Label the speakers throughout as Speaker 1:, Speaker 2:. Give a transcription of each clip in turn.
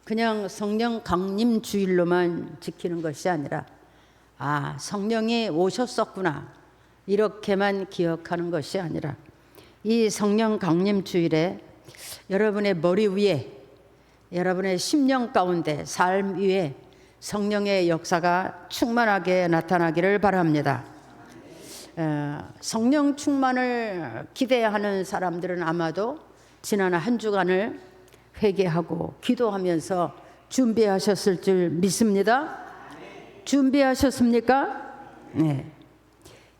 Speaker 1: 그냥 성령 강림 주일로만 지키는 것이 아니라 성령이 오셨었구나 이렇게만 기억하는 것이 아니라 이 성령 강림 주일에 여러분의 머리 위에, 여러분의 심령 가운데, 삶 위에 성령의 역사가 충만하게 나타나기를 바랍니다. 성령 충만을 기대하는 사람들은 아마도 지난 한 주간을 회개하고 기도하면서 준비하셨을 줄 믿습니다. 준비하셨습니까? 네.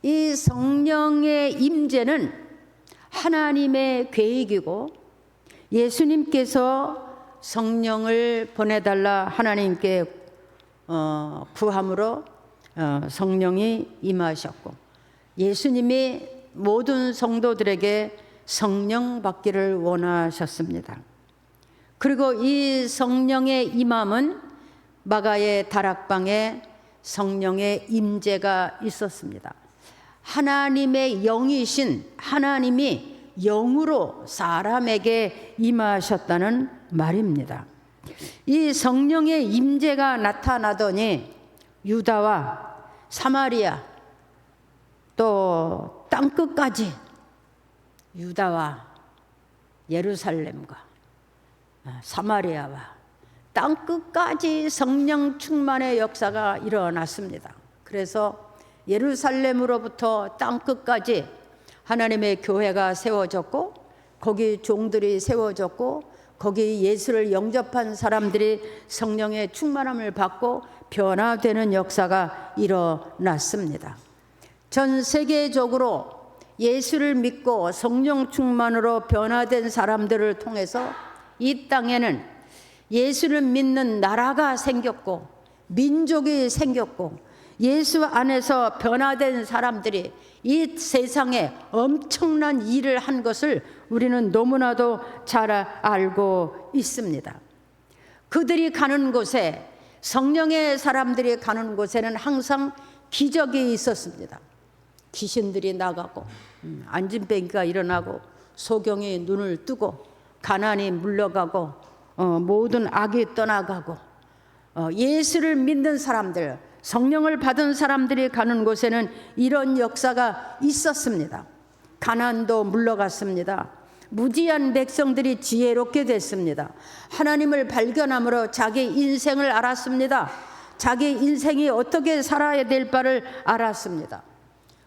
Speaker 1: 이 성령의 임재는 하나님의 계획이고 예수님께서 성령을 보내달라 하나님께 구함으로 성령이 임하셨고 예수님이 모든 성도들에게 성령 받기를 원하셨습니다. 그리고 이 성령의 임함은 마가의 다락방에 성령의 임재가 있었습니다. 하나님의 영이신 하나님이 영으로 사람에게 임하셨다는 말입니다. 이 성령의 임재가 나타나더니 유다와 사마리아 또 땅끝까지 유다와 예루살렘과 사마리아와 땅끝까지 성령 충만의 역사가 일어났습니다. 그래서 예루살렘으로부터 땅끝까지 하나님의 교회가 세워졌고 거기 종들이 세워졌고 거기 예수를 영접한 사람들이 성령의 충만함을 받고 변화되는 역사가 일어났습니다. 전 세계적으로 예수를 믿고 성령 충만으로 변화된 사람들을 통해서 이 땅에는 예수를 믿는 나라가 생겼고 민족이 생겼고 예수 안에서 변화된 사람들이 이 세상에 엄청난 일을 한 것을 우리는 너무나도 잘 알고 있습니다. 그들이 가는 곳에, 성령의 사람들이 가는 곳에는 항상 기적이 있었습니다. 귀신들이 나가고 안진뱅이가 일어나고 소경이 눈을 뜨고 가난이 물러가고 모든 악이 떠나가고 예수를 믿는 사람들, 성령을 받은 사람들이 가는 곳에는 이런 역사가 있었습니다. 가난도 물러갔습니다. 무지한 백성들이 지혜롭게 됐습니다. 하나님을 발견함으로 자기 인생을 알았습니다. 자기 인생이 어떻게 살아야 될 바를 알았습니다.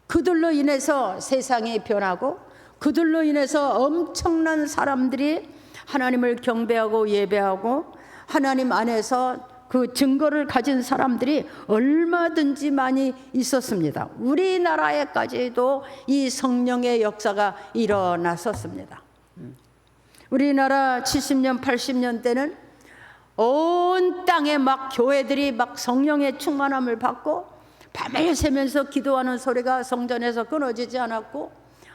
Speaker 1: 그들로 인해서 세상이 변하고 그들로 인해서 엄청난 사람들이 하나님을 경배하고 예배하고 하나님 안에서 그 증거를 가진 사람들이 얼마든지 많이 있었습니다. 우리나라에까지도 이 성령의 역사가 일어났었습니다. 우리나라 70년, 80년 때는 온 땅에 막 교회들이 막 성령의 충만함을 받고 밤을 새면서 기도하는 소리가 성전에서 끊어지지 않았고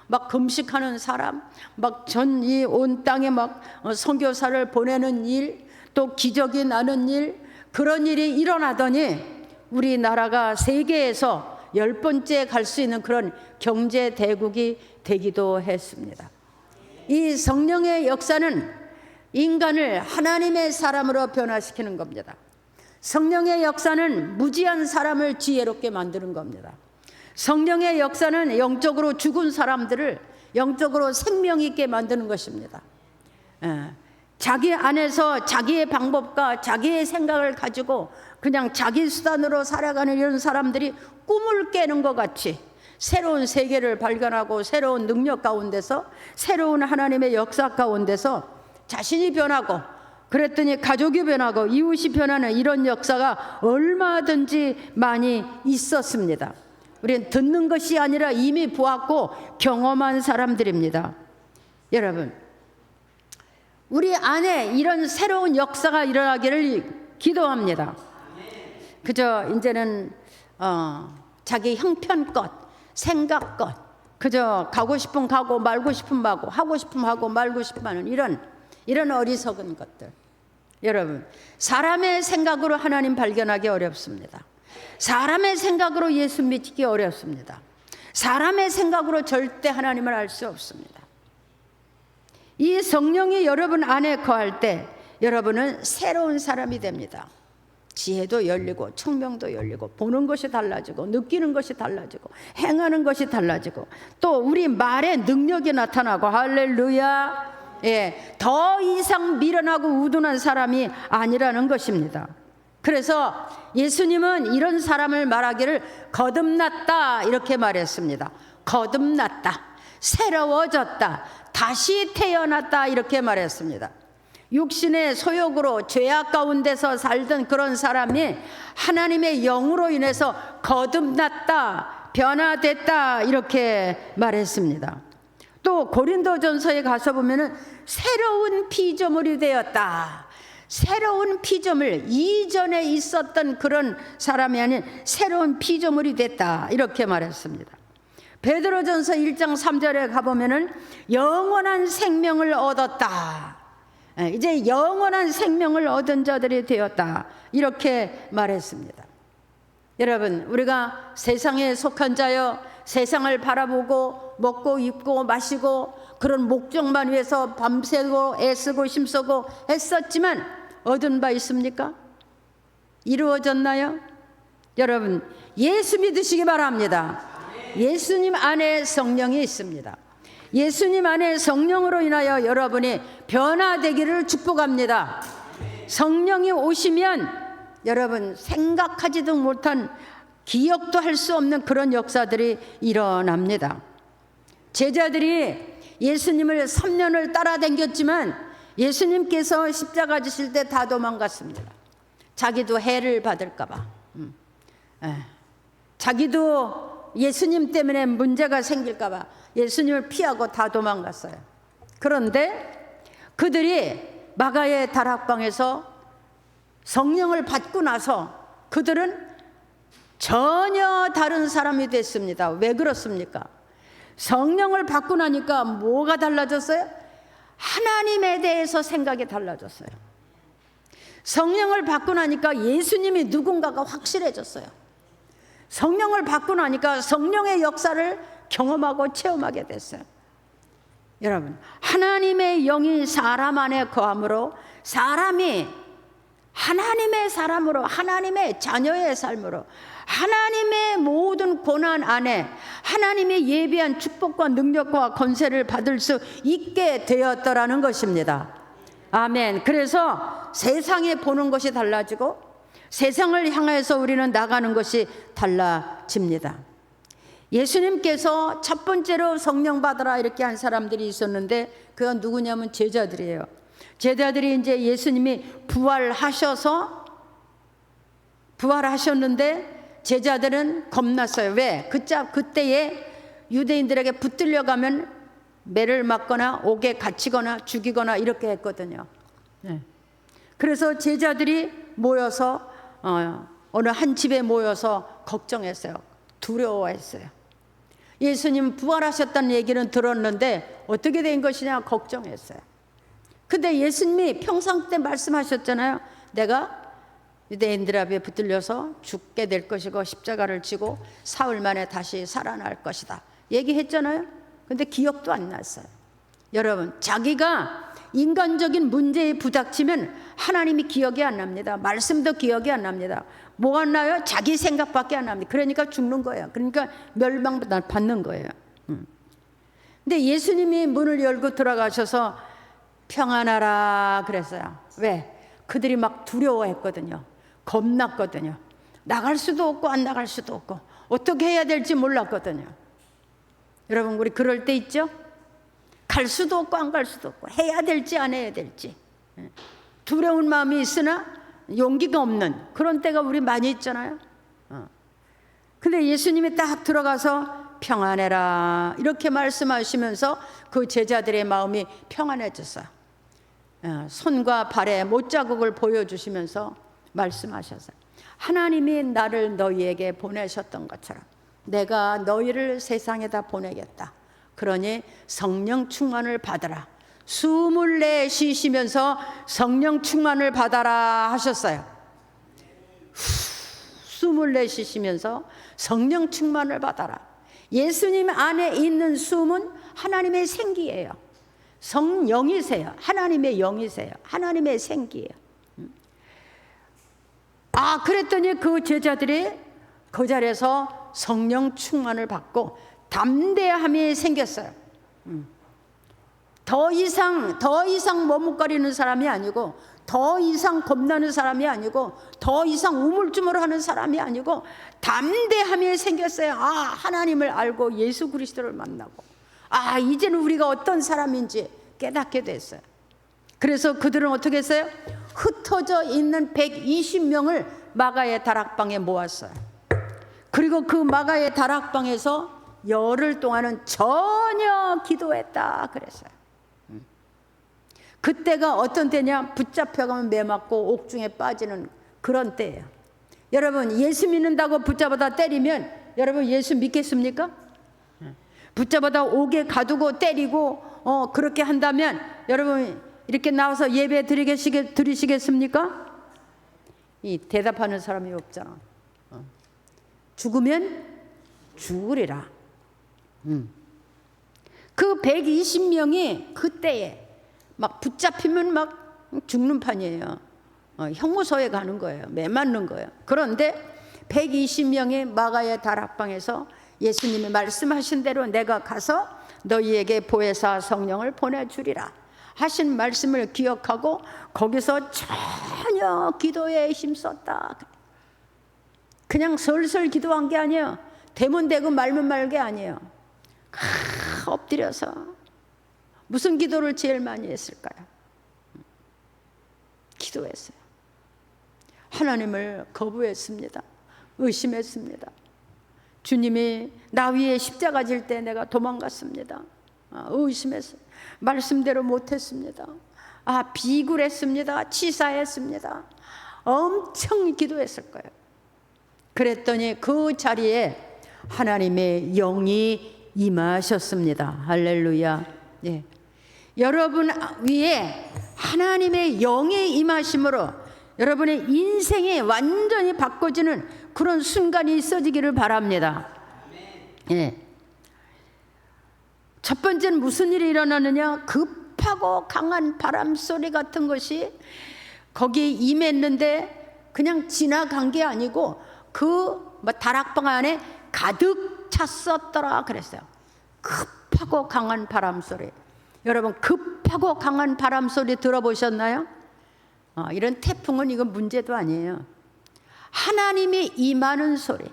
Speaker 1: 막 금식하는 사람, 막 전 이 온 땅에 막 선교사를 보내는 일, 또 기적이 나는 일, 그런 일이 일어나더니 우리나라가 세계에서 10번째 갈 수 있는 그런 경제 대국이 되기도 했습니다. 이 성령의 역사는 인간을 하나님의 사람으로 변화시키는 겁니다. 성령의 역사는 무지한 사람을 지혜롭게 만드는 겁니다. 성령의 역사는 영적으로 죽은 사람들을 영적으로 생명 있게 만드는 것입니다. 자기 안에서 자기의 방법과 자기의 생각을 가지고 그냥 자기 수단으로 살아가는 이런 사람들이 꿈을 깨는 것 같이 새로운 세계를 발견하고 새로운 능력 가운데서 새로운 하나님의 역사 가운데서 자신이 변하고 그랬더니 가족이 변하고 이웃이 변하는 이런 역사가 얼마든지 많이 있었습니다. 우리는 듣는 것이 아니라 이미 보았고 경험한 사람들입니다. 여러분, 우리 안에 이런 새로운 역사가 일어나기를 기도합니다. 그저 이제는 자기 형편껏, 생각껏, 그저 가고 싶으면 가고 말고 싶으면 말고 하고 싶으면 하고 말고 싶으면 하는 이런 어리석은 것들. 여러분, 사람의 생각으로 하나님 발견하기 어렵습니다. 사람의 생각으로 예수 믿기 어렵습니다. 사람의 생각으로 절대 하나님을 알 수 없습니다. 이 성령이 여러분 안에 거할 때 여러분은 새로운 사람이 됩니다. 지혜도 열리고 청명도 열리고 보는 것이 달라지고 느끼는 것이 달라지고 행하는 것이 달라지고 또 우리 말에 능력이 나타나고 할렐루야. 예, 더 이상 미련하고 우둔한 사람이 아니라는 것입니다. 그래서 예수님은 이런 사람을 말하기를 거듭났다 이렇게 말했습니다. 거듭났다, 새로워졌다, 다시 태어났다 이렇게 말했습니다. 육신의 소욕으로 죄악 가운데서 살던 그런 사람이 하나님의 영으로 인해서 거듭났다, 변화됐다 이렇게 말했습니다. 또 고린도전서에 가서 보면은 새로운 피조물이 되었다. 새로운 피조물, 이전에 있었던 그런 사람이 아닌 새로운 피조물이 됐다 이렇게 말했습니다. 베드로전서 1장 3절에 가보면은 영원한 생명을 얻었다. 이제 영원한 생명을 얻은 자들이 되었다 이렇게 말했습니다. 여러분, 우리가 세상에 속한 자여 세상을 바라보고 먹고 입고 마시고 그런 목적만 위해서 밤새고 애쓰고 힘쓰고 했었지만 얻은 바 있습니까? 이루어졌나요? 여러분, 예수 믿으시기 바랍니다. 예수님 안에 성령이 있습니다. 예수님 안에 성령으로 인하여 여러분이 변화되기를 축복합니다. 성령이 오시면 여러분 생각하지도 못한 기억도 할 수 없는 그런 역사들이 일어납니다. 제자들이 예수님을 3년을 따라다녔지만 예수님께서 십자가 지실 때 다 도망갔습니다. 자기도 해를 받을까 봐. 자기도 예수님 때문에 문제가 생길까 봐 예수님을 피하고 다 도망갔어요. 그런데 그들이 마가의 다락방에서 성령을 받고 나서 그들은 전혀 다른 사람이 됐습니다. 왜 그렇습니까? 성령을 받고 나니까 뭐가 달라졌어요? 하나님에 대해서 생각이 달라졌어요. 성령을 받고 나니까 예수님이 누군가가 확실해졌어요. 성령을 받고 나니까 성령의 역사를 경험하고 체험하게 됐어요. 여러분, 하나님의 영이 사람 안에 거함으로 사람이 하나님의 사람으로, 하나님의 자녀의 삶으로, 하나님의 모든 고난 안에 하나님의 예비한 축복과 능력과 권세를 받을 수 있게 되었더라는 것입니다. 아멘. 그래서 세상에 보는 것이 달라지고 세상을 향해서 우리는 나가는 것이 달라집니다. 예수님께서 첫 번째로 성령 받으라 이렇게 한 사람들이 있었는데 그건 누구냐면 제자들이에요. 제자들이 이제 예수님이 부활하셨는데 제자들은 겁났어요. 왜? 그때에 유대인들에게 붙들려 가면 매를 맞거나 옥에 갇히거나 죽이거나 이렇게 했거든요. 그래서 제자들이 모여서 어느 한 집에 모여서 걱정했어요. 두려워했어요. 예수님 부활하셨다는 얘기는 들었는데 어떻게 된 것이냐 걱정했어요. 근데 예수님이 평상 때 말씀하셨잖아요. 내가 유대인들 앞에 붙들려서 죽게 될 것이고 십자가를 지고 사흘 만에 다시 살아날 것이다 얘기했잖아요. 근데 기억도 안 났어요. 여러분, 자기가 인간적인 문제에 부닥치면 하나님이 기억이 안 납니다. 말씀도 기억이 안 납니다. 뭐 안 나요? 자기 생각밖에 안 납니다. 그러니까 죽는 거예요. 그러니까 멸망받는 거예요. 근데 예수님이 문을 열고 들어가셔서 평안하라 그랬어요. 왜? 그들이 막 두려워했거든요. 겁났거든요. 나갈 수도 없고 안 나갈 수도 없고 어떻게 해야 될지 몰랐거든요. 여러분, 우리 그럴 때 있죠? 갈 수도 없고 안 갈 수도 없고 해야 될지 안 해야 될지 두려운 마음이 있으나 용기가 없는 그런 때가 우리 많이 있잖아요. 근데 예수님이 딱 들어가서 평안해라 이렇게 말씀하시면서 그 제자들의 마음이 평안해졌어요. 손과 발에 못자국을 보여주시면서 말씀하셨어요. 하나님이 나를 너희에게 보내셨던 것처럼 내가 너희를 세상에다 보내겠다. 그러니 성령 충만을 받으라. 숨을 내쉬시면서 성령 충만을 받아라 하셨어요. 숨을 내쉬시면서 성령 충만을 받아라. 예수님 안에 있는 숨은 하나님의 생기예요. 성령이세요. 하나님의 영이세요. 하나님의 생기예요. 그랬더니 그 제자들이 그 자리에서 성령 충만을 받고 담대함이 생겼어요. 더 이상 머뭇거리는 사람이 아니고, 더 이상 겁나는 사람이 아니고, 더 이상 우물쭈물하는 사람이 아니고 담대함이 생겼어요. 하나님을 알고 예수 그리스도를 만나고, 이제는 우리가 어떤 사람인지 깨닫게 됐어요. 그래서 그들은 어떻게 했어요? 흩어져 있는 120명을 마가의 다락방에 모았어요. 그리고 그 마가의 다락방에서 열흘 동안은 전혀 기도했다 그랬어요. 그때가 어떤 때냐? 붙잡혀가면 매 맞고 옥중에 빠지는 그런 때예요. 여러분, 예수 믿는다고 붙잡아다 때리면 여러분 예수 믿겠습니까? 붙잡아다 옥에 가두고 때리고 그렇게 한다면 여러분 이렇게 나와서 예배 드리시겠습니까? 이 대답하는 사람이 없잖아. 죽으면 죽으리라. 그 120명이 그때에 막 붙잡히면 막 죽는 판이에요. 형무소에 가는 거예요. 매 맞는 거예요. 그런데 120명의 마가의 다락방에서 예수님이 말씀하신 대로 내가 가서 너희에게 보혜사 성령을 보내주리라 하신 말씀을 기억하고 거기서 전혀 기도에 힘썼다. 그냥 설설 기도한 게 아니에요. 되면 되고 말면 말 게 아니에요. 엎드려서 무슨 기도를 제일 많이 했을까요? 기도했어요. 하나님을 거부했습니다. 의심했습니다. 주님이 나 위에 십자가 질 때 내가 도망갔습니다. 의심했어요. 말씀대로 못했습니다. 비굴했습니다. 치사했습니다. 엄청 기도했을 거예요. 그랬더니 그 자리에 하나님의 영이 임하셨습니다. 할렐루야. 예. 여러분 위에 하나님의 영의 임하심으로 여러분의 인생이 완전히 바꿔지는 그런 순간이 있어지기를 바랍니다. 예. 첫 번째는 무슨 일이 일어나느냐? 급하고 강한 바람 소리 같은 것이 거기에 임했는데 그냥 지나간 게 아니고 그 다락방 안에 가득 찼었더라 그랬어요. 급하고 강한 바람 소리. 여러분, 급하고 강한 바람 소리 들어보셨나요? 이런 태풍은 이건 문제도 아니에요. 하나님이 임하는 소리,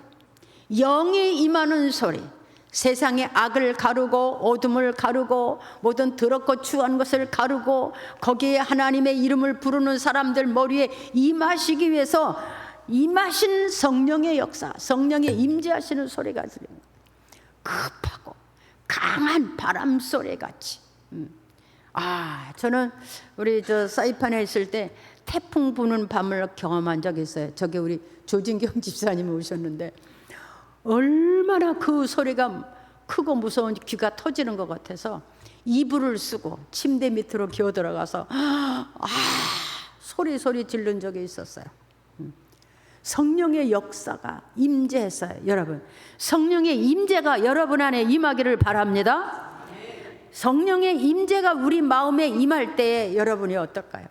Speaker 1: 영이 임하는 소리, 세상의 악을 가르고 어둠을 가르고 모든 더럽고 추한 것을 가르고 거기에 하나님의 이름을 부르는 사람들 머리에 임하시기 위해서 임하신 성령의 역사, 성령의 임재하시는 소리가 들려요. 급하고 강한 바람 소리 같이. 저는 우리 사이판에 있을 때 태풍 부는 밤을 경험한 적이 있어요. 저기 우리 조진경 집사님이 오셨는데 얼마나 그 소리가 크고 무서운 귀가 터지는 것 같아서 이불을 쓰고 침대 밑으로 기어 들어가서 소리 지른 적이 있었어요. 성령의 역사가 임재했어요. 여러분, 성령의 임재가 여러분 안에 임하기를 바랍니다. 성령의 임재가 우리 마음에 임할 때에 여러분이 어떨까요?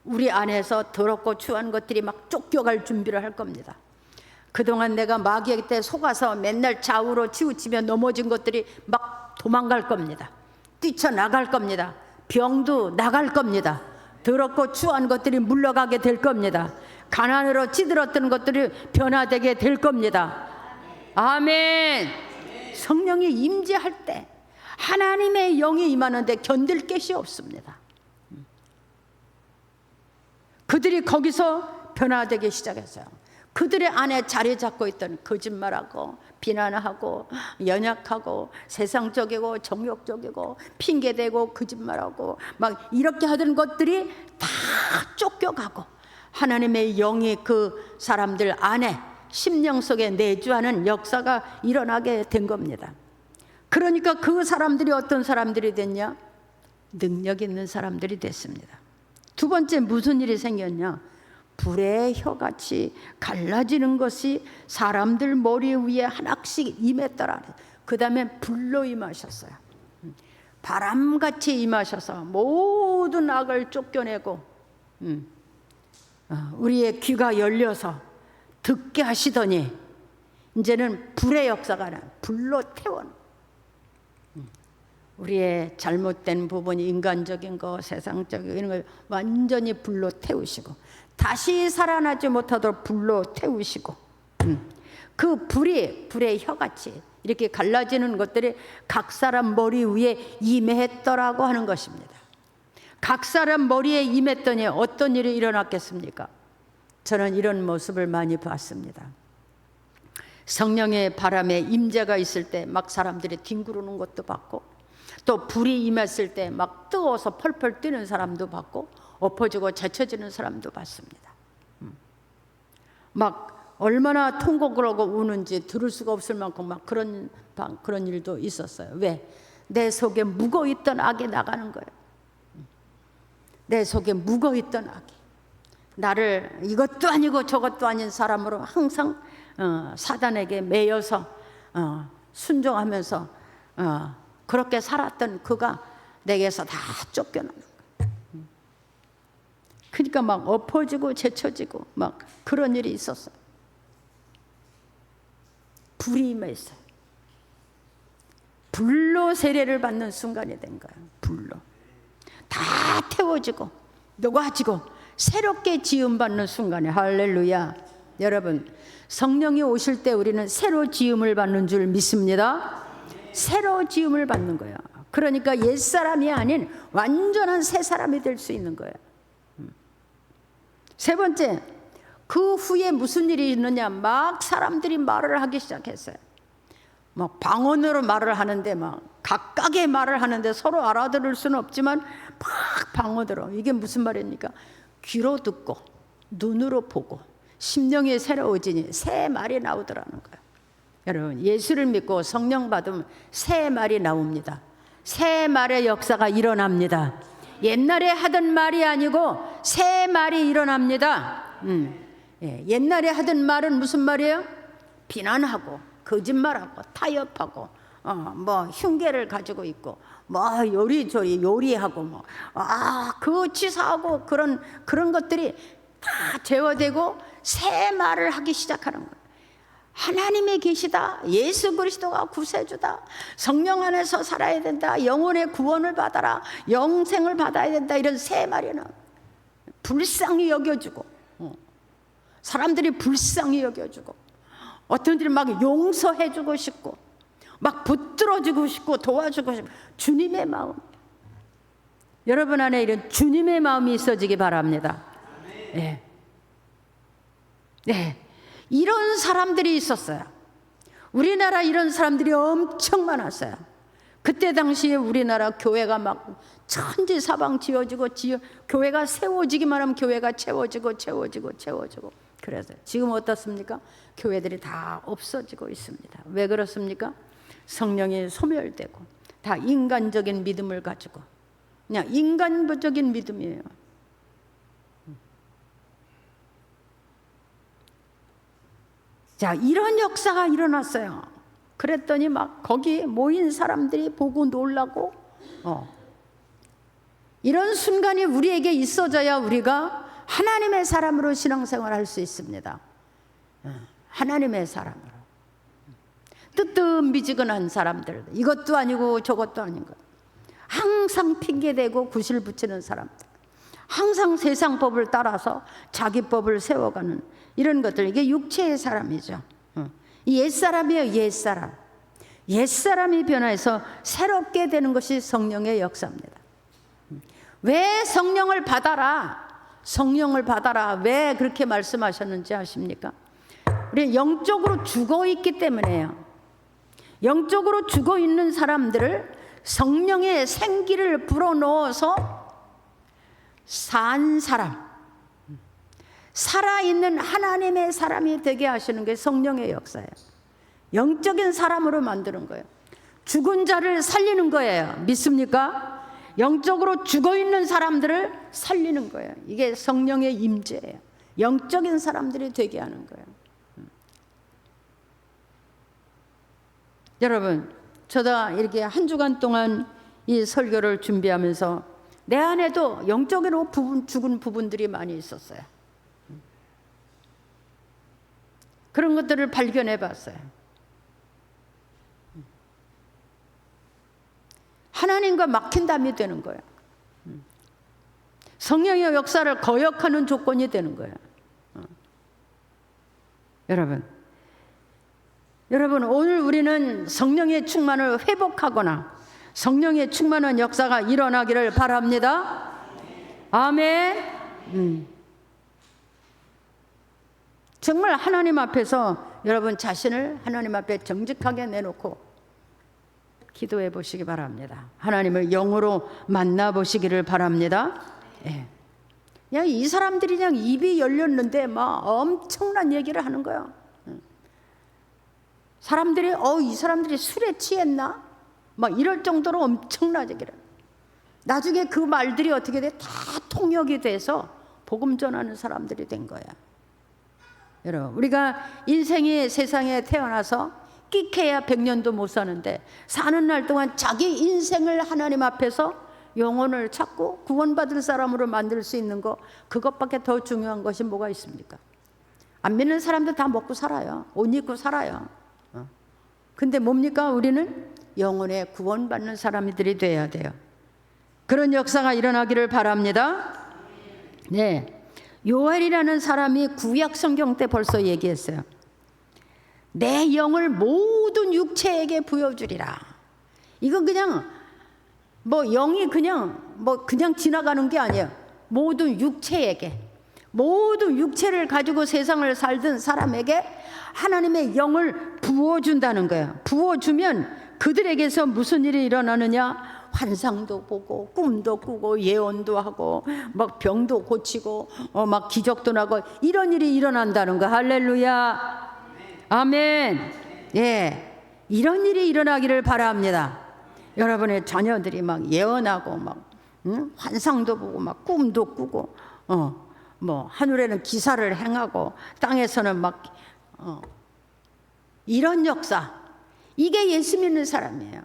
Speaker 1: 우리 안에서 더럽고 추한 것들이 막 쫓겨갈 준비를 할 겁니다. 그동안 내가 마귀에게 때 속아서 맨날 좌우로 치우치며 넘어진 것들이 막 도망갈 겁니다. 뛰쳐나갈 겁니다. 병도 나갈 겁니다. 더럽고 추한 것들이 물러가게 될 겁니다. 가난으로 찌들었던 것들이 변화되게 될 겁니다. 아멘. 성령이 임재할 때 하나님의 영이 임하는데 견딜 것이 없습니다. 그들이 거기서 변화되기 시작했어요. 그들의 안에 자리 잡고 있던 거짓말하고 비난하고 연약하고 세상적이고 정욕적이고 핑계대고 거짓말하고 막 이렇게 하던 것들이 다 쫓겨가고 하나님의 영이 그 사람들 안에 심령 속에 내주하는 역사가 일어나게 된 겁니다. 그러니까 그 사람들이 어떤 사람들이 됐냐? 능력 있는 사람들이 됐습니다. 두 번째 무슨 일이 생겼냐? 불의 혀같이 갈라지는 것이 사람들 머리 위에 하나씩 임했더라. 그 다음에 불로 임하셨어요. 바람같이 임하셔서 모든 악을 쫓겨내고 우리의 귀가 열려서 듣게 하시더니 이제는 불의 역사가 나 불로 태워 우리의 잘못된 부분이 인간적인 거 세상적인 이런 걸 완전히 불로 태우시고 다시 살아나지 못하도록 불로 태우시고 그 불이 불의 혀같이 이렇게 갈라지는 것들이 각 사람 머리 위에 임했더라고 하는 것입니다. 각 사람 머리에 임했더니 어떤 일이 일어났겠습니까? 저는 이런 모습을 많이 봤습니다. 성령의 바람에 임재가 있을 때 막 사람들이 뒹구르는 것도 봤고 또 불이 임했을 때 막 뜨거워서 펄펄 뛰는 사람도 봤고 엎어지고 제쳐지는 사람도 봤습니다. 막 얼마나 통곡을 하고 우는지 들을 수가 없을 만큼 막 그런 일도 있었어요. 왜? 내 속에 묵어있던 악이 나가는 거예요. 내 속에 묵어있던 악이 나를 이것도 아니고 저것도 아닌 사람으로 항상 사단에게 매여서 순종하면서 그렇게 살았던 그가 내게서 다 쫓겨나는 거예요. 그러니까 막 엎어지고 제쳐지고 막 그런 일이 있었어요. 불이 임했어요. 불로 세례를 받는 순간이 된 거예요. 불로 다 태워지고 녹아지고 새롭게 지음받는 순간에 할렐루야. 여러분 성령이 오실 때 우리는 새로 지음을 받는 줄 믿습니다. 새로 지음을 받는 거예요. 그러니까 옛사람이 아닌 완전한 새 사람이 될 수 있는 거예요. 세 번째, 그 후에 무슨 일이 있느냐, 막 사람들이 말을 하기 시작했어요. 막 방언으로 말을 하는데 막 각각의 말을 하는데 서로 알아들을 수는 없지만 막 방언으로. 이게 무슨 말입니까? 귀로 듣고 눈으로 보고 심령이 새로워지니 새 말이 나오더라는 거예요. 여러분 예수를 믿고 성령 받으면 새 말이 나옵니다. 새 말의 역사가 일어납니다. 옛날에 하던 말이 아니고 새 말이 일어납니다. 옛날에 하던 말은 무슨 말이에요? 비난하고 거짓말하고 타협하고 뭐 흉계를 가지고 있고 뭐 요리조리 요리하고 그 치사하고 그런 것들이 다 제어되고 새 말을 하기 시작하는 거예요. 하나님이 계시다. 예수 그리스도가 구세주다. 성령 안에서 살아야 된다. 영혼의 구원을 받아라. 영생을 받아야 된다. 이런 새 말이나 불쌍히 여겨주고 사람들이 불쌍히 여겨주고 어떤 일을 막 용서해주고 싶고 막 붙들어주고 싶고 도와주고 싶고 주님의 마음. 여러분 안에 이런 주님의 마음이 있어지기 바랍니다. 네. 네. 이런 사람들이 있었어요. 우리나라 이런 사람들이 엄청 많았어요. 그때 당시에 우리나라 교회가 막 천지사방 지어지고 교회가 세워지기만 하면 교회가 채워지고 그래서 지금 어떻습니까? 교회들이 다 없어지고 있습니다. 왜 그렇습니까? 성령이 소멸되고 다 인간적인 믿음을 가지고 그냥 인간적인 믿음이에요. 자, 이런 역사가 일어났어요. 그랬더니 막 거기 모인 사람들이 보고 놀라고 이런 순간이 우리에게 있어져야 우리가 하나님의 사람으로 신앙생활을 할 수 있습니다. 하나님의 사람으로. 뜨뜻미지근한 사람들, 이것도 아니고 저것도 아닌 것, 항상 핑계대고 구실 붙이는 사람들, 항상 세상 법을 따라서 자기 법을 세워가는 이런 것들, 이게 육체의 사람이죠. 이 옛사람이에요. 옛사람. 옛사람이 변화해서 새롭게 되는 것이 성령의 역사입니다. 왜 성령을 받아라, 성령을 받아라, 왜 그렇게 말씀하셨는지 아십니까? 우리 영적으로 죽어있기 때문에요. 영적으로 죽어있는 사람들을 성령의 생기를 불어넣어서 산 사람, 살아있는 하나님의 사람이 되게 하시는 게 성령의 역사예요. 영적인 사람으로 만드는 거예요. 죽은 자를 살리는 거예요. 믿습니까? 영적으로 죽어있는 사람들을 살리는 거예요. 이게 성령의 임재예요. 영적인 사람들이 되게 하는 거예요. 여러분, 저도 이렇게 한 주간 동안 이 설교를 준비하면서 내 안에도 영적으로 죽은 부분들이 많이 있었어요. 그런 것들을 발견해 봤어요. 하나님과 막힌 담이 되는 거예요. 성령의 역사를 거역하는 조건이 되는 거예요. 여러분 오늘 우리는 성령의 충만을 회복하거나 성령의 충만한 역사가 일어나기를 바랍니다. 아멘. 정말 하나님 앞에서 여러분 자신을 하나님 앞에 정직하게 내놓고 기도해 보시기 바랍니다. 하나님을 영으로 만나보시기를 바랍니다. 예. 그냥 이 사람들이 그냥 입이 열렸는데 막 엄청난 얘기를 하는 거예요. 사람들이 이 사람들이 술에 취했나? 막 이럴 정도로 엄청난 얘기를. 나중에 그 말들이 어떻게 돼? 다 통역이 돼서 복음 전하는 사람들이 된 거야. 여러분, 우리가 인생이 세상에 태어나서 끽해야 100년도 못 사는데 사는 날 동안 자기 인생을 하나님 앞에서 영혼을 찾고 구원받을 사람으로 만들 수 있는 거, 그것밖에 더 중요한 것이 뭐가 있습니까? 안 믿는 사람들 다 먹고 살아요. 옷 입고 살아요. 근데 뭡니까? 우리는 영혼의 구원받는 사람들이 돼야 돼요. 그런 역사가 일어나기를 바랍니다. 네, 요엘이라는 사람이 구약 성경 때 벌써 얘기했어요. 내 영을 모든 육체에게 부여주리라. 이건 그냥 영이 그냥 지나가는 게 아니에요. 모든 육체에게, 모든 육체를 가지고 세상을 살던 사람에게 하나님의 영을 부어준다는 거예요. 부어주면 그들에게서 무슨 일이 일어나느냐? 환상도 보고 꿈도 꾸고 예언도 하고 막 병도 고치고 막 기적도 나고 이런 일이 일어난다는 거. 할렐루야. 아멘. 예, 이런 일이 일어나기를 바랍니다. 여러분의 자녀들이 막 예언하고 막 환상도 보고 막 꿈도 꾸고 하늘에는 기사를 행하고 땅에서는 막 이런 역사, 이게 예수 믿는 사람이에요.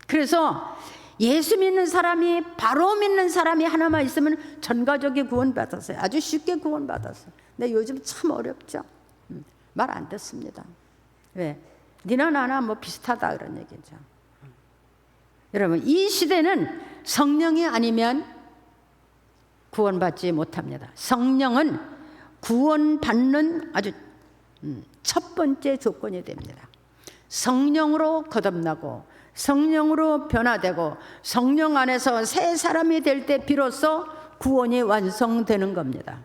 Speaker 1: 그래서 예수 믿는 사람이, 바로 믿는 사람이 하나만 있으면 전 가족이 구원받았어요. 아주 쉽게 구원받았어요. 근데 요즘 참 어렵죠. 말 안 듣습니다. 왜? 니나 나나 뭐 비슷하다 그런 얘기죠. 여러분, 이 시대는 성령이 아니면 구원받지 못합니다. 성령은 구원받는 아주 첫 번째 조건이 됩니다. 성령으로 거듭나고 성령으로 변화되고 성령 안에서 새 사람이 될 때 비로소 구원이 완성되는 겁니다.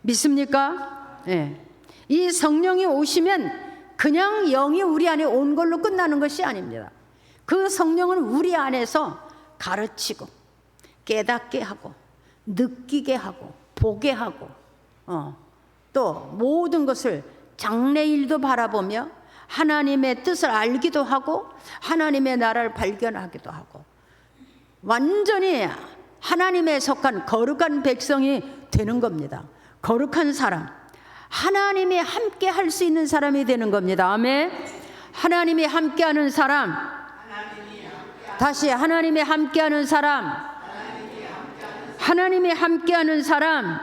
Speaker 1: 믿습니까? 네. 이 성령이 오시면 그냥 영이 우리 안에 온 걸로 끝나는 것이 아닙니다. 그 성령은 우리 안에서 가르치고 깨닫게 하고 느끼게 하고 보게 하고 또 모든 것을 장래일도 바라보며 하나님의 뜻을 알기도 하고 하나님의 나라를 발견하기도 하고 완전히 하나님에 속한 거룩한 백성이 되는 겁니다. 거룩한 사람, 하나님이 함께 할 수 있는 사람이 되는 겁니다. 아멘. 하나님이 함께하는 사람, 다시 하나님이 함께하는 사람, 하나님이 함께하는 사람.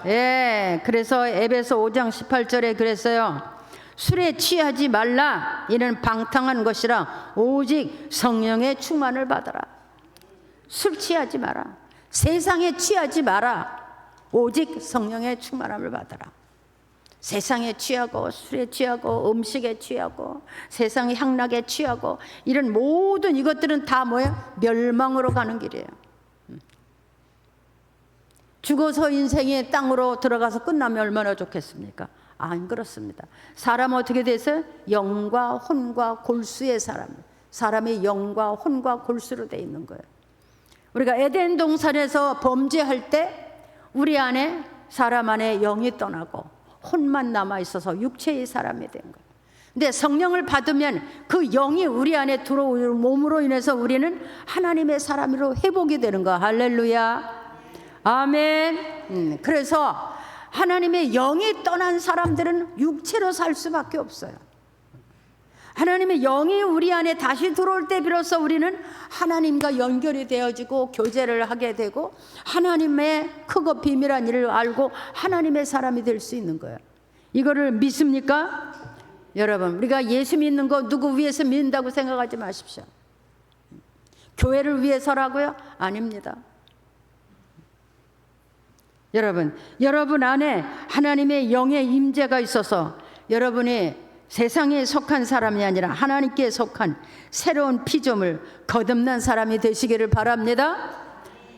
Speaker 1: 예, 그래서 에베소 5장 18절에 그랬어요. 술에 취하지 말라. 이는 방탕한 것이라. 오직 성령의 충만을 받아라. 술 취하지 마라. 세상에 취하지 마라. 오직 성령의 충만함을 받아라. 세상에 취하고 술에 취하고 음식에 취하고 세상의 향락에 취하고 이런 모든 이것들은 다 뭐예요? 멸망으로 가는 길이에요. 죽어서 인생이 땅으로 들어가서 끝나면 얼마나 좋겠습니까? 안 그렇습니다. 사람은 어떻게 돼서 영과 혼과 골수의 사람이 영과 혼과 골수로 돼 있는 거예요. 우리가 에덴 동산에서 범죄할 때 우리 안에 사람 안에 영이 떠나고 혼만 남아 있어서 육체의 사람이 된 거예요. 근데 성령을 받으면 그 영이 우리 안에 들어오는 몸으로 인해서 우리는 하나님의 사람으로 회복이 되는 거야. 할렐루야. 아멘. 그래서 하나님의 영이 떠난 사람들은 육체로 살 수밖에 없어요. 하나님의 영이 우리 안에 다시 들어올 때 비로소 우리는 하나님과 연결이 되어지고 교제를 하게 되고 하나님의 크고 비밀한 일을 알고 하나님의 사람이 될 수 있는 거예요. 이거를 믿습니까? 여러분, 우리가 예수 믿는 거 누구 위해서 믿는다고 생각하지 마십시오. 교회를 위해서라고요? 아닙니다. 여러분 안에 하나님의 영의 임재가 있어서 여러분이 세상에 속한 사람이 아니라 하나님께 속한 새로운 피조물, 거듭난 사람이 되시기를 바랍니다.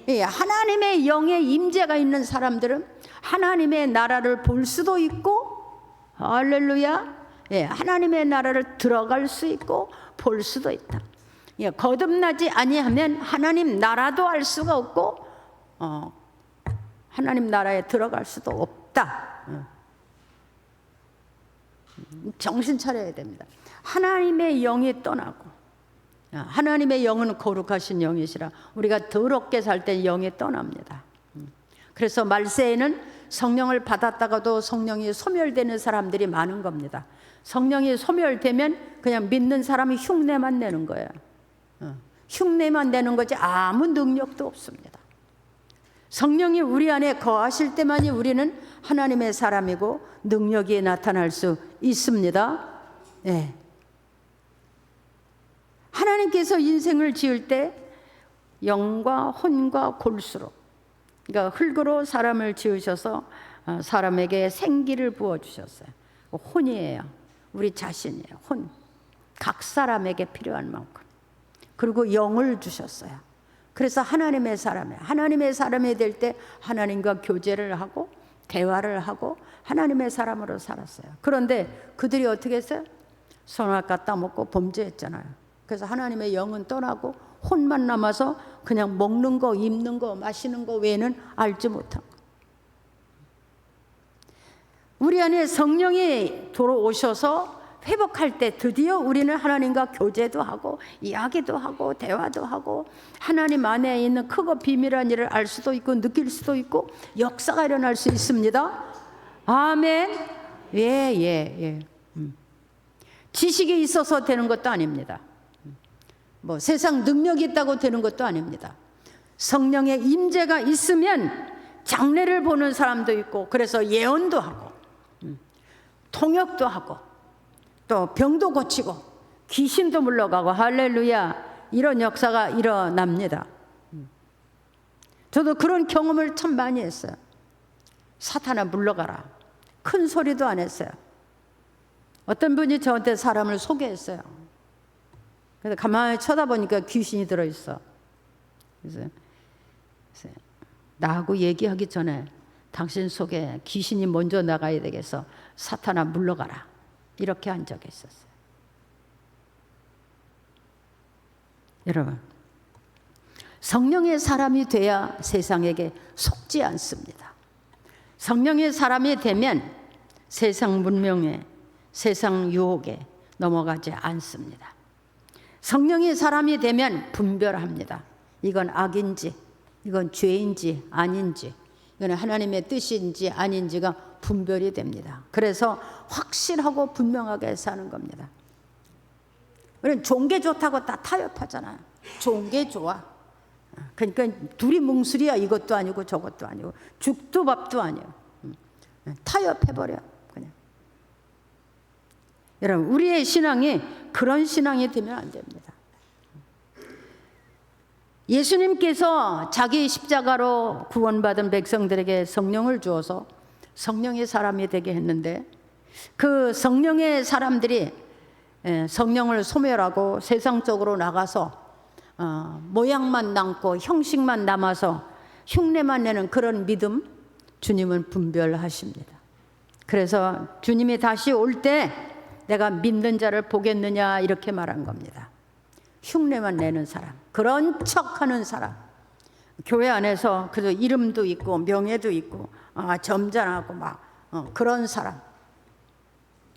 Speaker 1: 하나님의 영의 임재가 있는 사람들은 하나님의 나라를 볼 수도 있고, 할렐루야, 하나님의 나라를 들어갈 수 있고 볼 수도 있다. 거듭나지 아니하면 하나님 나라도 알 수가 없고 하나님 나라에 들어갈 수도 없다. 정신 차려야 됩니다. 하나님의 영이 떠나고, 하나님의 영은 거룩하신 영이시라 우리가 더럽게 살 때 영이 떠납니다. 그래서 말세에는 성령을 받았다가도 성령이 소멸되는 사람들이 많은 겁니다. 성령이 소멸되면 그냥 믿는 사람이 흉내만 내는 거예요. 흉내만 내는 거지 아무 능력도 없습니다. 성령이 우리 안에 거하실 때만이 우리는 하나님의 사람이고 능력이 나타날 수 있습니다. 네. 하나님께서 인생을 지을 때 영과 혼과 골수로, 그러니까 흙으로 사람을 지으셔서 사람에게 생기를 부어주셨어요. 혼이에요. 우리 자신이에요. 혼. 각 사람에게 필요한 만큼. 그리고 영을 주셨어요. 그래서 하나님의 사람이 될 때 하나님과 교제를 하고 대화를 하고 하나님의 사람으로 살았어요. 그런데 그들이 어떻게 했어요? 선악과 따먹고 범죄했잖아요. 그래서 하나님의 영은 떠나고 혼만 남아서 그냥 먹는 거, 입는 거, 마시는 거 외에는 알지 못한 거. 우리 안에 성령이 들어오셔서 회복할 때 드디어 우리는 하나님과 교제도 하고 이야기도 하고 대화도 하고 하나님 안에 있는 크고 비밀한 일을 알 수도 있고 느낄 수도 있고 역사가 일어날 수 있습니다. 아멘. 예. 지식이 있어서 되는 것도 아닙니다. 뭐 세상 능력이 있다고 되는 것도 아닙니다. 성령의 임재가 있으면 장래를 보는 사람도 있고, 그래서 예언도 하고 통역도 하고 또 병도 고치고 귀신도 물러가고, 할렐루야, 이런 역사가 일어납니다. 저도 그런 경험을 참 많이 했어요. 사탄아 물러가라. 큰 소리도 안 했어요. 어떤 분이 저한테 사람을 소개했어요. 그래서 가만히 쳐다보니까 귀신이 들어있어. 그래서 나하고 얘기하기 전에 당신 속에 귀신이 먼저 나가야 되겠어. 사탄아 물러가라. 이렇게 한 적이 있었어요. 여러분, 성령의 사람이 돼야 세상에게 속지 않습니다. 성령의 사람이 되면 세상 문명에, 세상 유혹에 넘어가지 않습니다. 성령의 사람이 되면 분별합니다. 이건 악인지, 이건 죄인지 아닌지, 이건 하나님의 뜻인지 아닌지가 분별이 됩니다. 그래서 확실하고 분명하게 사는 겁니다. 우리는 좋은 게 좋다고 다 타협하잖아요. 좋은 게 좋아. 그러니까 둘이 뭉술이야. 이것도 아니고 저것도 아니고 죽도 밥도 아니에요. 타협해버려 그냥. 여러분, 우리의 신앙이 그런 신앙이 되면 안 됩니다. 예수님께서 자기 십자가로 구원받은 백성들에게 성령을 주어서 성령의 사람이 되게 했는데, 그 성령의 사람들이 성령을 소멸하고 세상적으로 나가서 모양만 남고 형식만 남아서 흉내만 내는 그런 믿음, 주님은 분별하십니다. 그래서 주님이 다시 올 때 내가 믿는 자를 보겠느냐 이렇게 말한 겁니다. 흉내만 내는 사람, 그런 척하는 사람, 교회 안에서 그래도 이름도 있고 명예도 있고 점잖하고 막 그런 사람,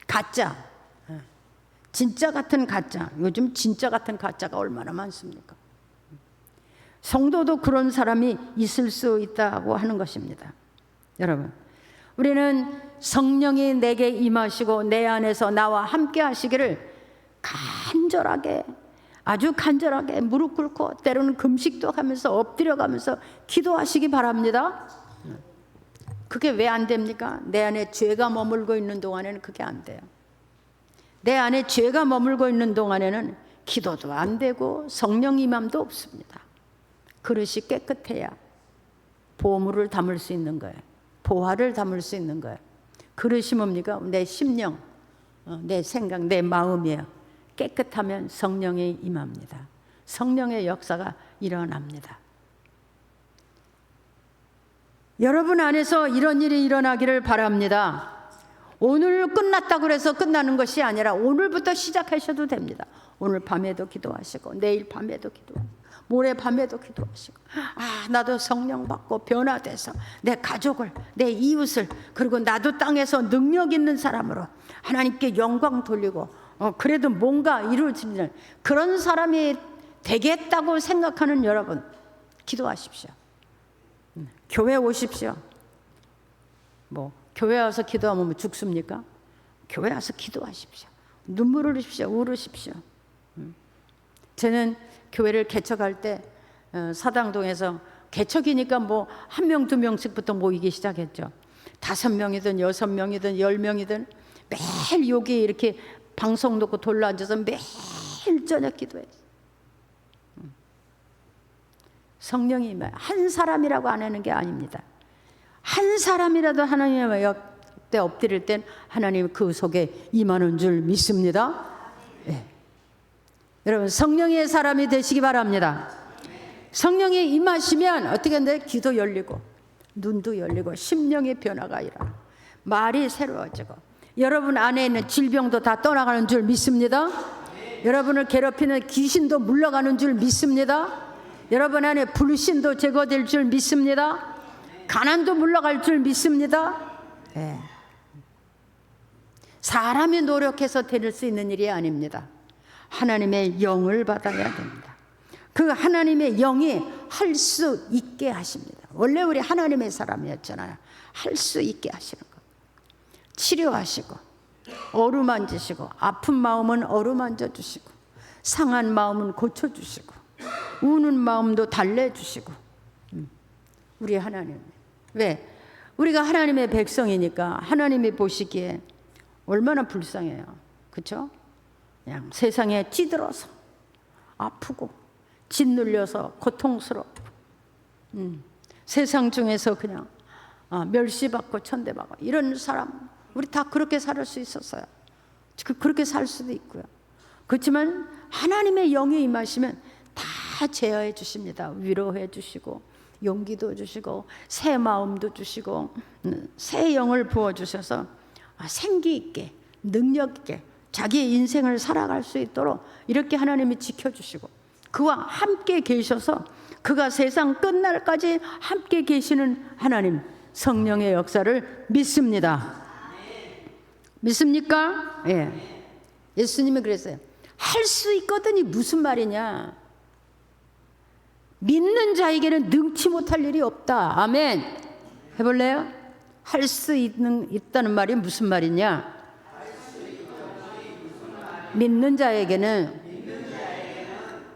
Speaker 1: 가짜, 진짜 같은 가짜. 요즘 진짜 같은 가짜가 얼마나 많습니까? 성도도 그런 사람이 있을 수 있다고 하는 것입니다. 여러분, 우리는 성령이 내게 임하시고 내 안에서 나와 함께 하시기를 간절하게, 아주 간절하게 무릎 꿇고 때로는 금식도 하면서 엎드려 가면서 기도하시기 바랍니다. 그게 왜 안 됩니까? 내 안에 죄가 머물고 있는 동안에는 그게 안 돼요. 내 안에 죄가 머물고 있는 동안에는 기도도 안 되고 성령 임함도 없습니다. 그릇이 깨끗해야 보물을 담을 수 있는 거예요. 보화를 담을 수 있는 거예요. 그릇이 뭡니까? 내 심령, 내 생각, 내 마음이에요. 깨끗하면 성령이 임합니다. 성령의 역사가 일어납니다. 여러분 안에서 이런 일이 일어나기를 바랍니다. 오늘 끝났다고 해서 끝나는 것이 아니라 오늘부터 시작하셔도 됩니다. 오늘 밤에도 기도하시고 내일 밤에도 기도하시고 모레 밤에도 기도하시고, 나도 성령 받고 변화돼서 내 가족을, 내 이웃을, 그리고 나도 땅에서 능력 있는 사람으로 하나님께 영광 돌리고 그래도 뭔가 이루어지는 그런 사람이 되겠다고 생각하는 여러분, 기도하십시오. 교회 오십시오. 교회 와서 기도하면 죽습니까? 교회 와서 기도하십시오. 눈물 흘리십시오. 울으십시오. 저는 교회를 개척할 때 사당동에서 개척이니까 한 명, 두 명씩부터 모이기 시작했죠. 5명이든 6명이든 10명이든 매일 여기 이렇게 방송 놓고 둘러앉아서 매일 저녁 기도했어요. 성령이 한 사람이라고 안 하는 게 아닙니다. 한 사람이라도 하나님의 옆에 엎드릴 땐 하나님 그 속에 임하는 줄 믿습니다. 네. 여러분 성령의 사람이 되시기 바랍니다. 성령이 임하시면 어떻게 하는데 기도 열리고 눈도 열리고 심령의 변화가 일어나고 말이 새로워지고 여러분 안에 있는 질병도 다 떠나가는 줄 믿습니다. 여러분을 괴롭히는 귀신도 물러가는 줄 믿습니다. 여러분 안에 불신도 제거될 줄 믿습니다. 가난도 물러갈 줄 믿습니다. 네. 사람이 노력해서 될 수 있는 일이 아닙니다. 하나님의 영을 받아야 됩니다. 그 하나님의 영이 할 수 있게 하십니다. 원래 우리 하나님의 사람이었잖아요. 할 수 있게 하시는 것. 치료하시고 어루만지시고 아픈 마음은 어루만져 주시고 상한 마음은 고쳐주시고 우는 마음도 달래주시고. 우리 하나님, 왜? 우리가 하나님의 백성이니까 하나님이 보시기에 얼마나 불쌍해요. 그렇죠? 그냥 세상에 찌들어서 아프고 짓눌려서 고통스럽고 세상 중에서 그냥 멸시받고 천대받고 이런 사람, 우리 다 그렇게 살 수 있었어요. 그렇게 살 수도 있고요. 그렇지만 하나님의 영이 임하시면 다 제어해 주십니다. 위로해 주시고 용기도 주시고 새 마음도 주시고 새 영을 부어주셔서 생기 있게 능력 있게 자기의 인생을 살아갈 수 있도록 이렇게 하나님이 지켜주시고 그와 함께 계셔서 그가 세상 끝날까지 함께 계시는 하나님 성령의 역사를 믿습니다. 믿습니까? 예. 예수님이 그랬어요. 할 수 있거든이 무슨 말이냐? 믿는 자에게는 능치 못할 일이 없다. 아멘. 해볼래요? 할 수 있다는 말이 무슨 말이냐? 믿는 자에게는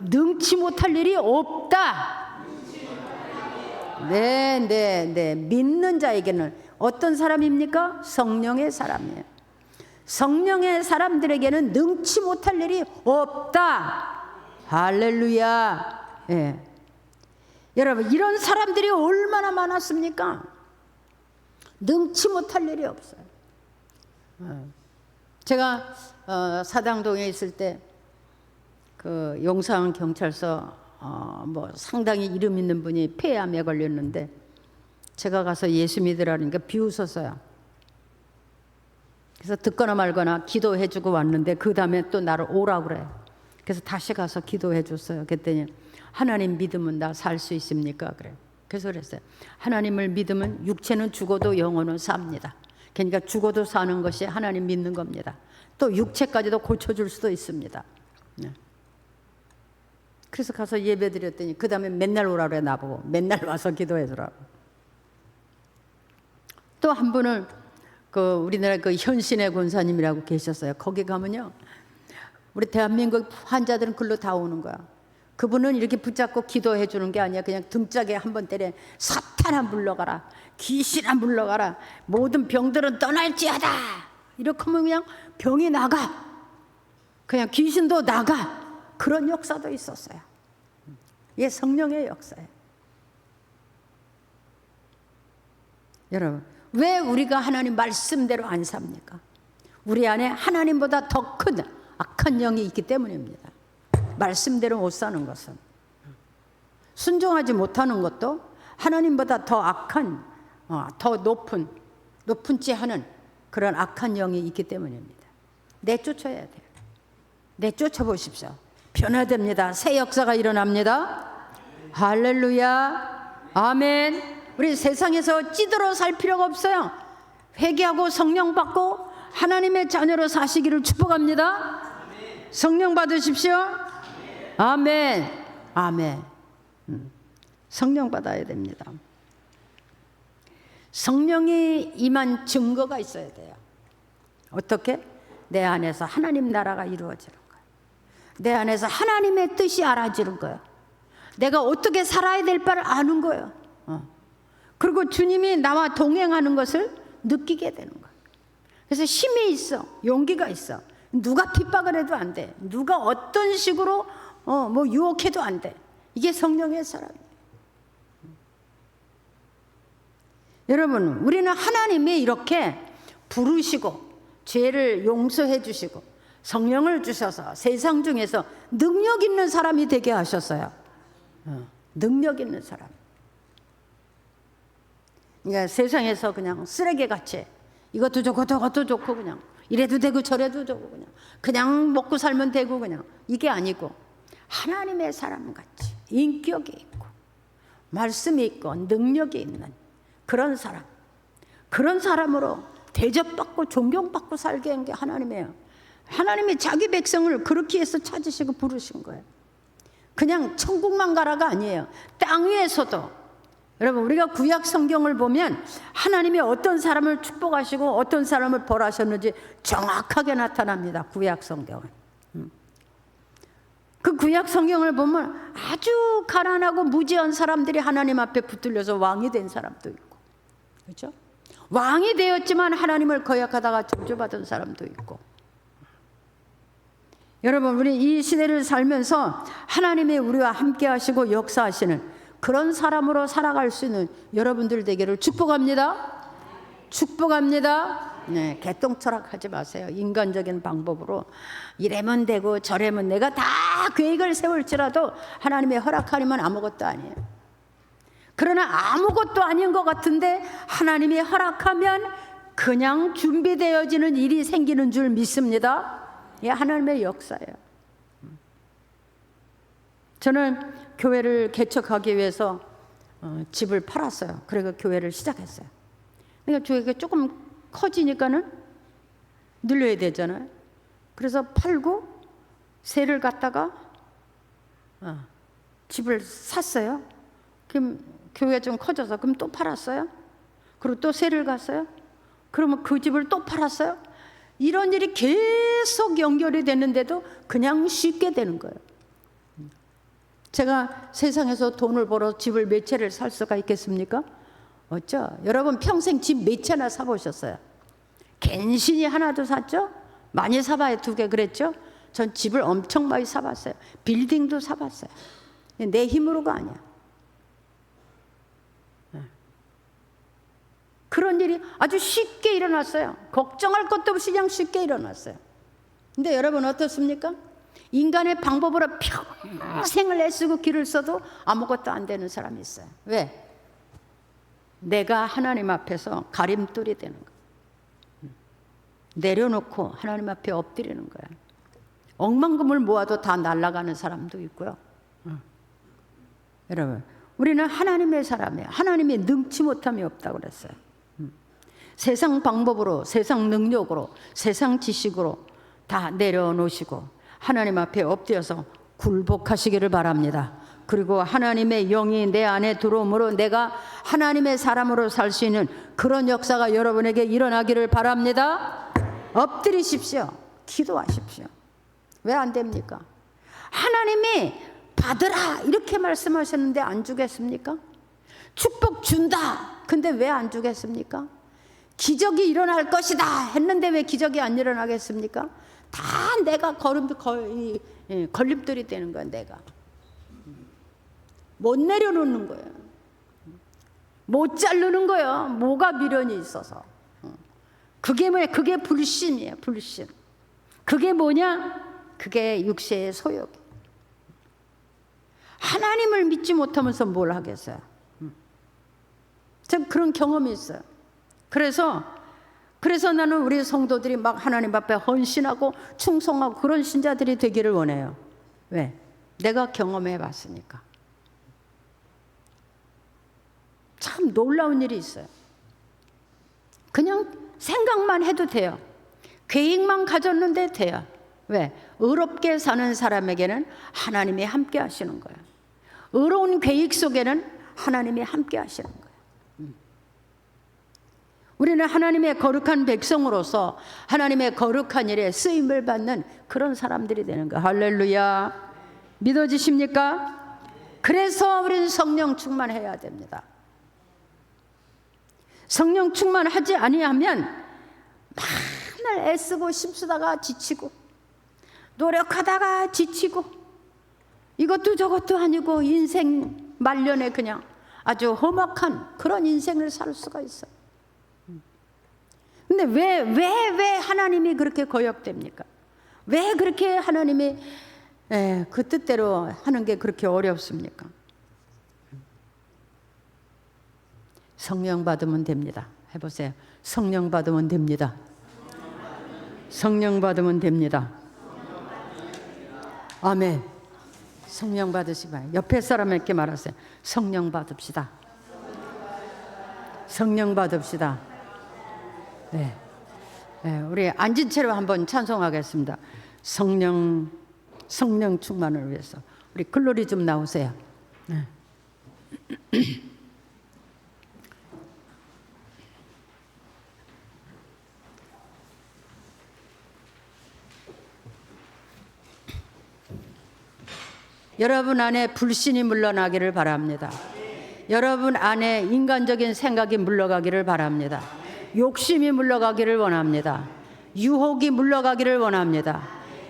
Speaker 1: 능치 못할 일이 없다. 네. 믿는 자에게는 어떤 사람입니까? 성령의 사람이에요. 성령의 사람들에게는 능치 못할 일이 없다. 할렐루야. 예. 여러분 이런 사람들이 얼마나 많았습니까? 능치 못할 일이 없어요. 제가 사당동에 있을 때 그 용산 경찰서 상당히 이름 있는 분이 폐암에 걸렸는데 제가 가서 예수 믿으라니까 비웃었어요. 그래서 듣거나 말거나 기도해주고 왔는데 그 다음에 또 나를 오라고 그래요. 그래서 다시 가서 기도해줬어요. 그랬더니 하나님 믿으면 나 살 수 있습니까? 그래요. 그래서 그랬어요. 하나님을 믿으면 육체는 죽어도 영혼은 삽니다. 그러니까 죽어도 사는 것이 하나님 믿는 겁니다. 또 육체까지도 고쳐줄 수도 있습니다. 네. 그래서 가서 예배 드렸더니 그 다음에 맨날 오라고 그래 나보고. 맨날 와서 기도해주라고. 또 한 분은 우리나라 현신의 권사님이라고 계셨어요. 거기 가면요 우리 대한민국 환자들은 글로 다 오는 거야. 그분은 이렇게 붙잡고 기도해 주는 게 아니야. 그냥 등짝에 한번 때려. 사탄아 물러가라, 귀신아 물러가라, 모든 병들은 떠날지어다. 이렇게 하면 그냥 병이 나가, 그냥 귀신도 나가. 그런 역사도 있었어요. 이게 성령의 역사예요. 여러분, 왜 우리가 하나님 말씀대로 안 삽니까? 우리 안에 하나님보다 더 큰 악한 영이 있기 때문입니다. 말씀대로 못 사는 것은, 순종하지 못하는 것도 하나님보다 더 악한, 더 높은 채 하는 그런 악한 영이 있기 때문입니다. 내쫓아야 돼요. 내쫓아 보십시오. 변화됩니다. 새 역사가 일어납니다. 할렐루야, 아멘. 우리 세상에서 찌들어 살 필요가 없어요. 회개하고 성령 받고 하나님의 자녀로 사시기를 축복합니다. 성령 받으십시오. 아멘, 아멘. 성령 받아야 됩니다. 성령이 임한 증거가 있어야 돼요. 어떻게? 내 안에서 하나님 나라가 이루어지는 거예요. 내 안에서 하나님의 뜻이 알아지는 거예요. 내가 어떻게 살아야 될 바를 아는 거예요. 그리고 주님이 나와 동행하는 것을 느끼게 되는 거예요. 그래서 힘이 있어, 용기가 있어. 누가 핍박을 해도 안 돼. 누가 어떤 식으로 유혹해도 안 돼. 이게 성령의 사람이에요. 여러분, 우리는 하나님이 이렇게 부르시고 죄를 용서해 주시고 성령을 주셔서 세상 중에서 능력 있는 사람이 되게 하셨어요. 능력 있는 사람. 그러니까 세상에서 그냥 쓰레기같이 이것도 좋고 저것도 좋고 그냥 이래도 되고 저래도 되고 그냥 먹고 살면 되고 그냥 이게 아니고 하나님의 사람같이 인격이 있고 말씀이 있고 능력이 있는 그런 사람, 그런 사람으로 대접받고 존경받고 살게 한 게 하나님이에요. 하나님이 자기 백성을 그렇게 해서 찾으시고 부르신 거예요. 그냥 천국만 가라가 아니에요. 땅 위에서도. 여러분, 우리가 구약 성경을 보면 하나님이 어떤 사람을 축복하시고 어떤 사람을 벌하셨는지 정확하게 나타납니다. 구약 성경은. 그 구약 성경을 보면 아주 가난하고 무지한 사람들이 하나님 앞에 붙들려서 왕이 된 사람도 있고, 그렇죠? 왕이 되었지만 하나님을 거역하다가 저주받은 사람도 있고. 여러분, 우리 이 시대를 살면서 하나님이 우리와 함께 하시고 역사하시는 그런 사람으로 살아갈 수 있는 여러분들 되기를 축복합니다. 축복합니다. 네, 개똥철학하지 마세요. 인간적인 방법으로 이래면 되고 저래면 내가 다 계획을 세울지라도 하나님의 허락하면 아무것도 아니에요. 그러나 아무것도 아닌 것 같은데 하나님이 허락하면 그냥 준비되어지는 일이 생기는 줄 믿습니다. 이게 하나님의 역사예요. 저는 교회를 개척하기 위해서 집을 팔았어요. 그래서 교회를 시작했어요. 그러니까 교회가 조금 커지니까는 늘려야 되잖아요. 그래서 팔고 세를 갖다가 집을 샀어요. 그럼 교회가 좀 커져서 그럼 또 팔았어요. 그리고 또 세를 갔어요. 그러면 그 집을 또 팔았어요. 이런 일이 계속 연결이 되는데도 그냥 쉽게 되는 거예요. 제가 세상에서 돈을 벌어 집을 몇 채를 살 수가 있겠습니까? 어쩌? 여러분 평생 집 몇 채나 사보셨어요? 갠신히 하나도 샀죠? 많이 사봐야 2개 그랬죠? 전 집을 엄청 많이 사봤어요. 빌딩도 사봤어요. 내 힘으로가 아니야. 그런 일이 아주 쉽게 일어났어요. 걱정할 것도 없이 그냥 쉽게 일어났어요. 근데 여러분 어떻습니까? 인간의 방법으로 평생을 애쓰고 길을 써도 아무것도 안 되는 사람이 있어요. 왜? 내가 하나님 앞에서 가림돌이 되는 거예요. 내려놓고 하나님 앞에 엎드리는 거예요. 억만금을 모아도 다 날아가는 사람도 있고요. 여러분, 우리는 하나님의 사람이에요. 하나님이 능치 못함이 없다고 그랬어요. 세상 방법으로, 세상 능력으로, 세상 지식으로 다 내려놓으시고 하나님 앞에 엎드려서 굴복하시기를 바랍니다. 그리고 하나님의 영이 내 안에 들어오므로 내가 하나님의 사람으로 살 수 있는 그런 역사가 여러분에게 일어나기를 바랍니다. 엎드리십시오. 기도하십시오. 왜 안 됩니까? 하나님이 받으라 이렇게 말씀하셨는데 안 주겠습니까? 축복 준다. 근데 왜 안 주겠습니까? 기적이 일어날 것이다 했는데 왜 기적이 안 일어나겠습니까? 다 내가 걸림돌이 되는 거야. 내가 못 내려놓는 거예요. 못 자르는 거예요. 뭐가 미련이 있어서. 그게 뭐야? 그게 불신이에요. 불신. 그게 뭐냐? 그게 육체의 소욕. 하나님을 믿지 못하면서 뭘 하겠어요? 전 그런 경험이 있어요. 그래서 나는 우리 성도들이 막 하나님 앞에 헌신하고 충성하고 그런 신자들이 되기를 원해요. 왜? 내가 경험해 봤으니까. 참 놀라운 일이 있어요. 그냥 생각만 해도 돼요. 계획만 가졌는데 돼요. 왜? 의롭게 사는 사람에게는 하나님이 함께 하시는 거예요. 의로운 계획 속에는 하나님이 함께 하시는 거예요. 우리는 하나님의 거룩한 백성으로서 하나님의 거룩한 일에 쓰임을 받는 그런 사람들이 되는 거예요. 할렐루야. 믿어지십니까? 그래서 우리는 성령 충만해야 됩니다. 성령 충만하지 아니하면 맨날 애쓰고 힘쓰다가 지치고 노력하다가 지치고 이것도 저것도 아니고 인생 말년에 그냥 아주 험악한 그런 인생을 살 수가 있어요. 근데 왜 하나님이 그렇게 거역됩니까? 왜 그렇게 하나님이 그 뜻대로 하는 게 그렇게 어렵습니까? 성령 받으면 됩니다. 해보세요. 성령 받으면 됩니다. 성령 받으면 됩니다. 아멘. 성령 받으시면 옆에 사람에게 말하세요. 성령 받읍시다. 성령 받읍시다. 네. 우리 앉은 채로 한번 찬송하겠습니다. 성령 충만을 위해서 우리 글로리 좀 나오세요. 네. 여러분 안에 불신이 물러나기를 바랍니다. 여러분 안에 인간적인 생각이 물러가기를 바랍니다. 욕심이 물러가기를 원합니다. 유혹이 물러가기를 원합니다.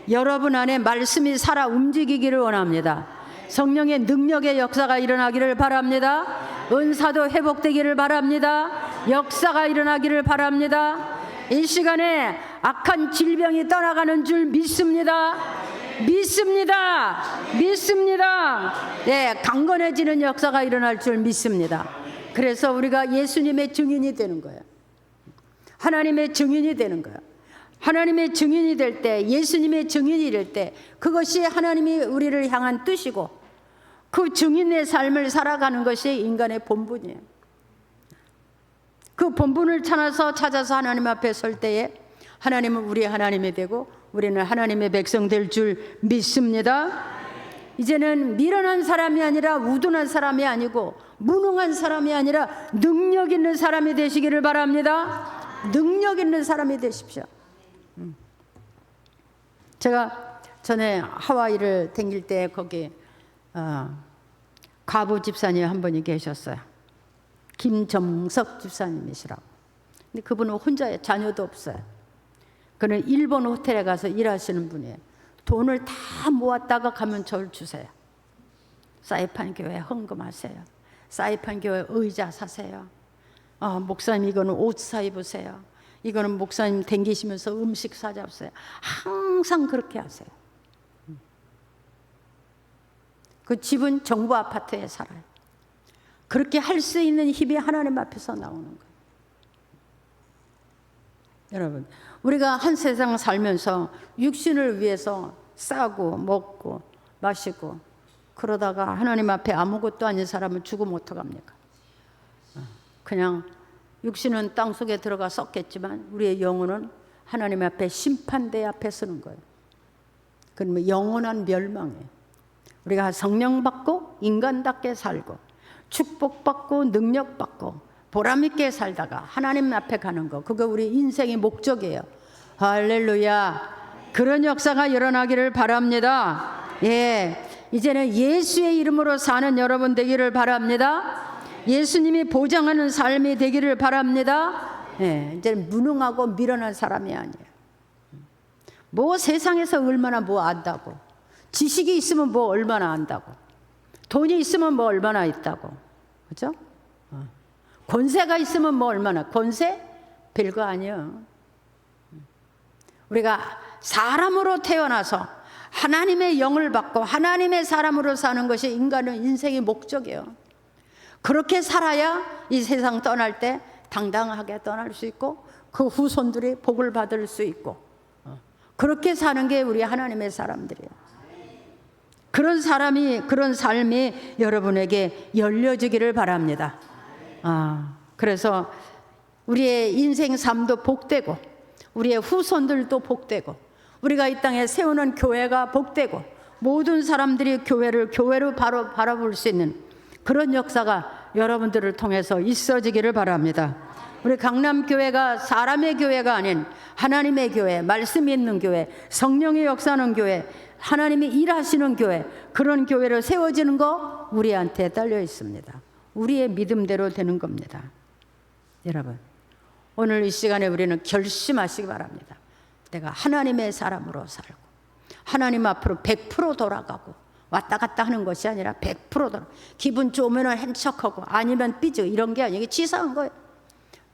Speaker 1: 여러분 안에 말씀이 살아 움직이기를 원합니다. 성령의 능력의 역사가 일어나기를 바랍니다. 은사도 회복되기를 바랍니다. 역사가 일어나기를 바랍니다. 이 시간에 악한 질병이 떠나가는 줄 믿습니다. 믿습니다. 네, 강건해지는 역사가 일어날 줄 믿습니다. 그래서 우리가 예수님의 증인이 되는 거예요. 하나님의 증인이 되는 거예요. 하나님의 증인이 될 때, 예수님의 증인이 될 때 그것이 하나님이 우리를 향한 뜻이고 그 증인의 삶을 살아가는 것이 인간의 본분이에요. 그 본분을 찾아서 하나님 앞에 설 때에 하나님은 우리 하나님이 되고 우리는 하나님의 백성 될 줄 믿습니다. 이제는 미련한 사람이 아니라 우둔한 사람이 아니고 무능한 사람이 아니라 능력 있는 사람이 되시기를 바랍니다. 능력 있는 사람이 되십시오. 제가 전에 하와이를 다닐 때 거기 과부 집사님 한 분이 계셨어요. 김정석 집사님이시라고. 근데 그분은 혼자예요. 자녀도 없어요. 그는 일본 호텔에 가서 일하시는 분이에요. 돈을 다 모았다가 가면 저를 주세요. 사이판 교회 헌금하세요. 사이판 교회 의자 사세요. 목사님 이거는 옷 사 입으세요. 이거는 목사님 댕기시면서 음식 사잡으세요. 항상 그렇게 하세요. 그 집은 정부 아파트에 살아요. 그렇게 할 수 있는 힘이 하나님 앞에서 나오는 거예요. 여러분, 우리가 한 세상 살면서 육신을 위해서 싸고 먹고 마시고 그러다가 하나님 앞에 아무것도 아닌 사람은 죽으면 어떡합니까? 그냥 육신은 땅속에 들어가 썩겠지만 우리의 영혼은 하나님 앞에 심판대 앞에 서는 거예요. 그러면 영원한 멸망이에요. 우리가 성령 받고 인간답게 살고 축복받고 능력받고 보람있게 살다가 하나님 앞에 가는 거, 그거 우리 인생의 목적이에요. 할렐루야. 그런 역사가 일어나기를 바랍니다. 예, 이제는 예수의 이름으로 사는 여러분 되기를 바랍니다. 예수님이 보장하는 삶이 되기를 바랍니다. 예, 이제는 무능하고 미련한 사람이 아니에요. 뭐 세상에서 얼마나 뭐 안다고, 지식이 있으면 뭐 얼마나 안다고, 돈이 있으면 뭐 얼마나 있다고, 그죠? 권세가 있으면 뭐 얼마나, 권세? 별거 아니에요. 우리가 사람으로 태어나서 하나님의 영을 받고 하나님의 사람으로 사는 것이 인간의 인생의 목적이에요. 그렇게 살아야 이 세상 떠날 때 당당하게 떠날 수 있고 그 후손들이 복을 받을 수 있고, 그렇게 사는 게 우리 하나님의 사람들이에요. 그런 삶이 여러분에게 열려지기를 바랍니다. 그래서 우리의 인생 삶도 복되고 우리의 후손들도 복되고 우리가 이 땅에 세우는 교회가 복되고 모든 사람들이 교회로 바로 바라볼 수 있는 그런 역사가 여러분들을 통해서 있어지기를 바랍니다. 우리 강남교회가 사람의 교회가 아닌 하나님의 교회, 말씀이 있는 교회, 성령의 역사하는 교회, 하나님이 일하시는 교회, 그런 교회로 세워지는 거 우리한테 딸려 있습니다. 우리의 믿음대로 되는 겁니다. 여러분, 오늘 이 시간에 우리는 결심하시기 바랍니다. 내가 하나님의 사람으로 살고 하나님 앞으로 100% 돌아가고 왔다 갔다 하는 것이 아니라 100% 돌아. 기분 좋으면 행척하고 아니면 삐져, 이런 게 아니고 치사한 거예요.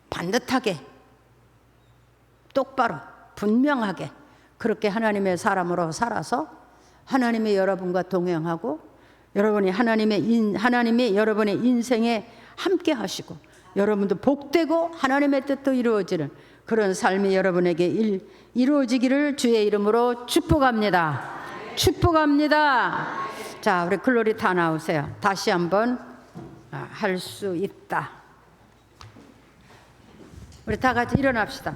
Speaker 1: 반듯하게, 똑바로, 분명하게 그렇게 하나님의 사람으로 살아서 하나님이 여러분과 동행하고 하나님이 여러분의 인생에 함께 하시고 여러분도 복되고 하나님의 뜻도 이루어지는 그런 삶이 여러분에게 이루어지기를 주의 이름으로 축복합니다. 축복합니다. 자, 우리 글로리 다 나오세요. 다시 한번 할 수 있다. 우리 다 같이 일어납시다.